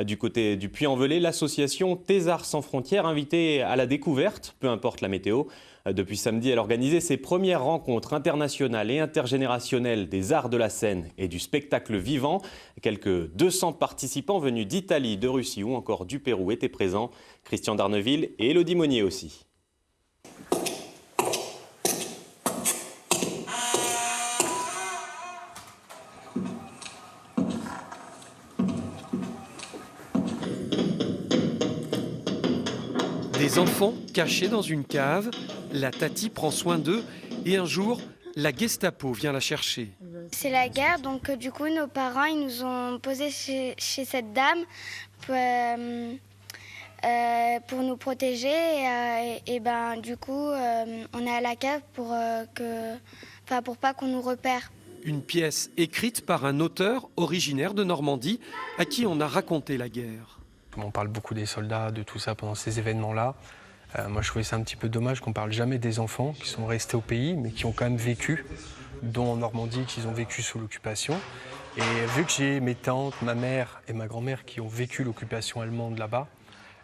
Du côté du Puy-en-Velay, l'association Thésards sans frontières invitait à la découverte, peu importe la météo. Depuis samedi, elle organisait ses premières rencontres internationales et intergénérationnelles des arts de la scène et du spectacle vivant. Quelques 200 participants venus d'Italie, de Russie ou encore du Pérou étaient présents. Christian Darneville et Élodie Monnier aussi. Des enfants cachés dans une cave, la Tati prend soin d'eux et un jour, la Gestapo vient la chercher. C'est la guerre, donc du coup nos parents ils nous ont posé chez cette dame pour nous protéger et ben du coup on est à la cave pour pas qu'on nous repère. Une pièce écrite par un auteur originaire de Normandie à qui on a raconté la guerre. On parle beaucoup des soldats, de tout ça pendant ces événements-là. Moi, je trouvais ça un petit peu dommage qu'on ne parle jamais des enfants qui sont restés au pays, mais qui ont quand même vécu, dont en Normandie, qu'ils ont vécu sous l'occupation. Et vu que j'ai mes tantes, ma mère et ma grand-mère qui ont vécu l'occupation allemande là-bas,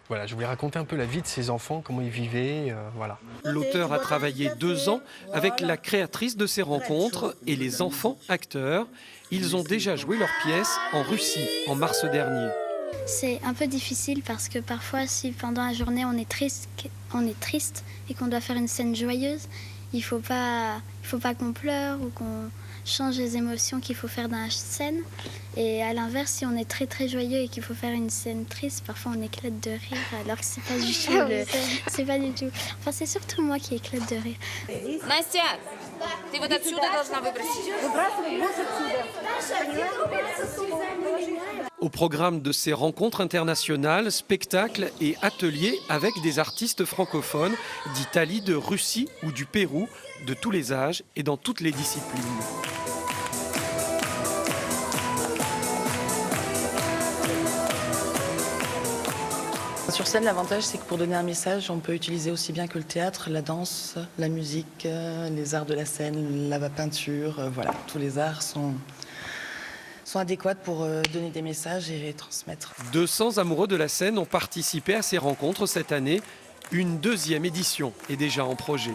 voilà, je voulais raconter un peu la vie de ces enfants, comment ils vivaient, voilà. L'auteur a travaillé 2 ans avec la créatrice de ces rencontres et les enfants acteurs. Ils ont déjà joué leur pièce en Russie en mars dernier. C'est un peu difficile parce que parfois si pendant la journée on est triste et qu'on doit faire une scène joyeuse, il faut pas qu'on pleure ou qu'on change les émotions qu'il faut faire dans la scène. Et à l'inverse, si on est très très joyeux et qu'il faut faire une scène triste, parfois on éclate de rire alors que c'est pas du tout. C'est pas du tout. Enfin, c'est surtout moi qui éclate de rire. Настя, ты вот отсюда должна выбросить. Au programme de ces rencontres internationales, spectacles et ateliers avec des artistes francophones d'Italie, de Russie ou du Pérou, de tous les âges et dans toutes les disciplines. Sur scène, l'avantage, c'est que pour donner un message, on peut utiliser aussi bien que le théâtre, la danse, la musique, les arts de la scène, la peinture, voilà, tous les arts sont adéquats pour donner des messages et les transmettre. 200 amoureux de la scène ont participé à ces rencontres cette année. Une 2e édition est déjà en projet.